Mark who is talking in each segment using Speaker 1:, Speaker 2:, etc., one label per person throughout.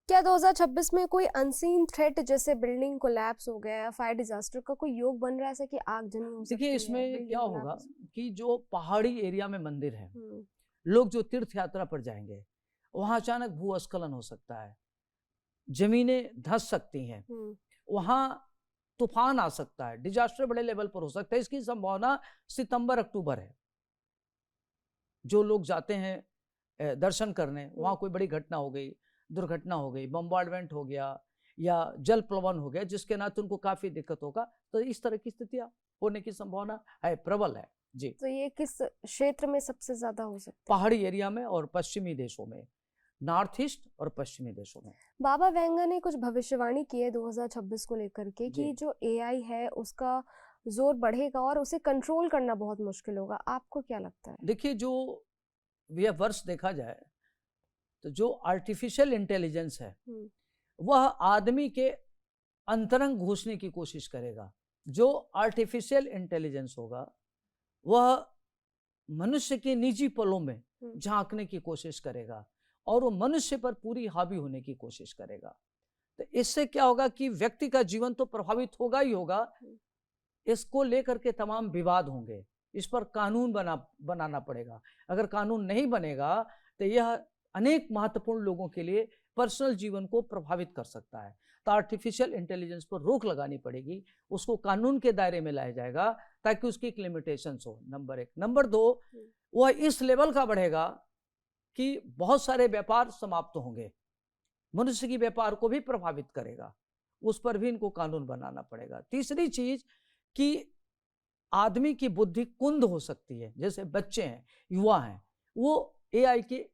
Speaker 1: क्या 2026 में कोई अनसीन थ्रेट जैसे बिल्डिंग कोलैप्स हो गया या फायर डिजास्टर का कोई योग बन रहा है, ऐसा कि आगजनी हो सकती
Speaker 2: देखिए
Speaker 1: है,
Speaker 2: इसमें
Speaker 1: बिल्डिंग
Speaker 2: क्या होगा
Speaker 1: कोलैप्स?
Speaker 2: कि जो पहाड़ी एरिया में मंदिर है,
Speaker 1: हम्म,
Speaker 2: लोग जो तीर्थ यात्रा पर जाएंगे, वहां अचानक भूस्खलन हो सकता है, जमीनें धंस सकती हैं,
Speaker 1: हम्म,
Speaker 2: वहां तूफान आ सकता है, डिजास्टर बड़े लेवल पर हो सकता है। इसकी संभावना सितंबर अक्टूबर है। जो लोग जाते हैं दर्शन करने, वहां कोई बड़ी घटना हो गई, दुर्घटना हो गई, बम्बार्डमेंट हो गया या जल प्लवन हो गया, जिसके नाते उनको काफी दिक्कत होगा, तो इस तरह की स्थितियां होने की संभावना है, प्रबल है जी।
Speaker 1: तो ये किस क्षेत्र में सबसे ज्यादा हो सकता है?
Speaker 2: पहाड़ी एरिया में और पश्चिमी देशों में, नॉर्थ ईस्ट और पश्चिमी देशों में।
Speaker 1: बाबा वेंगा ने कुछ भविष्यवाणी की है 2026 को लेकर के कि
Speaker 2: जी
Speaker 1: जो एआई है उसका जोर बढ़ेगा और उसे कंट्रोल करना बहुत मुश्किल होगा। आपको क्या लगता है?
Speaker 2: देखिए, जो यह वर्ष देखा जाए तो जो आर्टिफिशियल इंटेलिजेंस है,
Speaker 1: हम्म,
Speaker 2: वह आदमी के अंतरंग घुसने की कोशिश करेगा। जो आर्टिफिशियल इंटेलिजेंस होगा वह मनुष्य के निजी पलों में झांकने की कोशिश करेगा और वो मनुष्य पर पूरी हावी होने की कोशिश करेगा। तो इससे क्या होगा कि व्यक्ति का जीवन तो प्रभावित होगा ही होगा, इसको लेकर के तमाम विवाद होंगे, इस पर कानून बनाना पड़ेगा। अगर कानून नहीं बनेगा तो यह अनेक महत्वपूर्ण लोगों के लिए पर्सनल जीवन को प्रभावित कर सकता है। तो आर्टिफिशियल इंटेलिजेंस पर रोक लगानी पड़ेगी, उसको कानून के दायरे में लाया जाएगा ताकि उसकी एक लिमिटेशंस हो, नंबर एक। नंबर दो, वह इस लेवल का बढ़ेगा कि बहुत सारे व्यापार समाप्त होंगे, मनुष्य की व्यापार को भी प्रभावित करेगा, उस पर भी इनको कानून बनाना पड़ेगा। तीसरी चीज कि आदमी की बुद्धि कुंद हो सकती है, जैसे बच्चे हैं, युवा हैं, वो एआई के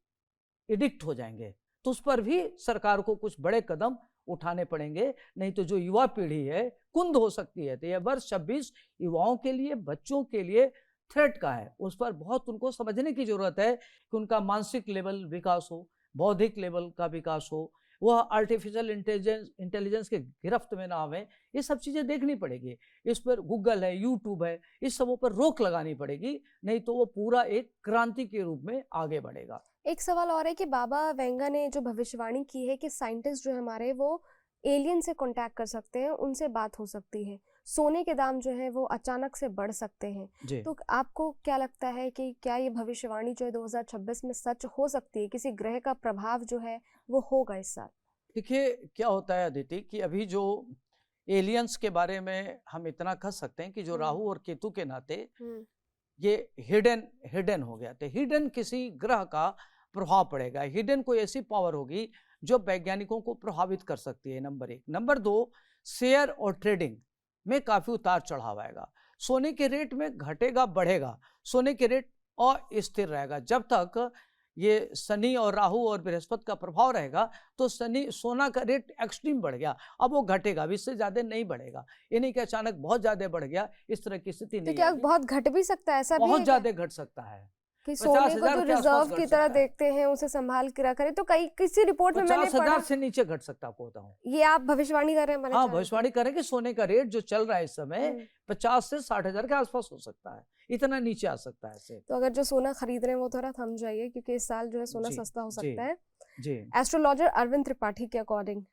Speaker 2: एडिक्ट हो जाएंगे, तो उस पर भी सरकार को कुछ बड़े कदम उठाने पड़ेंगे, नहीं तो जो युवा पीढ़ी है कुंद हो सकती है। तो यह वर्ष 26 युवाओं के लिए, बच्चों के लिए थ्रेट का है, उस पर बहुत उनको समझने की जरूरत है कि उनका मानसिक लेवल विकास हो, बौद्धिक लेवल का विकास हो, वह आर्टिफिशियल इंटेलिजेंस के गिरफ्त में ना आवे। ये सब चीजें देखनी पड़ेगी। इस पर गूगल है, यूट्यूब है, इस सबों पर रोक लगानी पड़ेगी, नहीं तो वो पूरा एक क्रांति के रूप में आगे बढ़ेगा।
Speaker 1: एक सवाल और है कि बाबा वेंगा ने जो भविष्यवाणी की है कि साइंटिस्ट जो है हमारे वो एलियन से कांटेक्ट कर सकते हैं, उनसे बात हो सकती है, सोने के दाम जो है वो अचानक से बढ़ सकते हैं।
Speaker 2: जी
Speaker 1: तो आपको क्या लगता है कि क्या ये भविष्यवाणी जो है 2026 में सच हो सकती है? किसी ग्रह का प्रभाव जो है वो होगा इस साल?
Speaker 2: देखिए, क्या होता है अदिति कि अभी जो एलियंस के बारे में हम इतना कह सकते हैं कि जो राहु और केतु के नाते ये हिडन हो गया, तो हिडन किसी ग्रह का प्रभाव पड़ेगा, हिडन कोई ऐसी पावर होगी जो वैज्ञानिकों को प्रभावित कर सकती है, नंबर एक। नंबर दो, शेयर और ट्रेडिंग में काफी उतार चढ़ाव आएगा, सोने के रेट में घटेगा बढ़ेगा, सोने के रेट अस्थिर रहेगा। जब तक ये शनि और राहु और बृहस्पति का प्रभाव रहेगा तो सोना का रेट एक्सट्रीम बढ़ गया, अब वो घटेगा, अब इससे ज्यादा नहीं बढ़ेगा। ये नहीं कि अचानक बहुत ज्यादा बढ़ गया, इस तरह की स्थिति
Speaker 1: तो
Speaker 2: नहीं
Speaker 1: क्या
Speaker 2: आएगी।
Speaker 1: बहुत घट भी सकता है? ऐसा भी
Speaker 2: बहुत
Speaker 1: है क्या
Speaker 2: ज्यादा घट सकता है,
Speaker 1: कि
Speaker 2: 50,000
Speaker 1: सोने को जो
Speaker 2: के आसपास
Speaker 1: रिजर्व
Speaker 2: घट
Speaker 1: की तरह
Speaker 2: सकता है।
Speaker 1: देखते हैं उसे संभाल के रखा है? तो कई किसी रिपोर्ट में मैंने
Speaker 2: 50,000
Speaker 1: पढ़ा,
Speaker 2: से नीचे घट सकता, आपको बताऊं।
Speaker 1: ये आप भविष्यवाणी कर रहे हैं हमारे
Speaker 2: हाँ,
Speaker 1: चैनल पे?
Speaker 2: भविष्यवाणी करें कि सोने का रेट जो चल रहा है इस समय 50 से 60,000 के आसपास हो सकता है, इतना नीचे आ सकता है इससे।
Speaker 1: तो अगर जो सोना खरीद रहे हैं वो थोड़ा थम जाइए, क्योंकि इस साल जो है सोना
Speaker 2: जी
Speaker 1: सस्ता हो
Speaker 2: जी
Speaker 1: सकता है।
Speaker 2: जी।
Speaker 1: एस्ट्रोलॉजर अरविंद त्रिपाठी के अकॉर्डिंग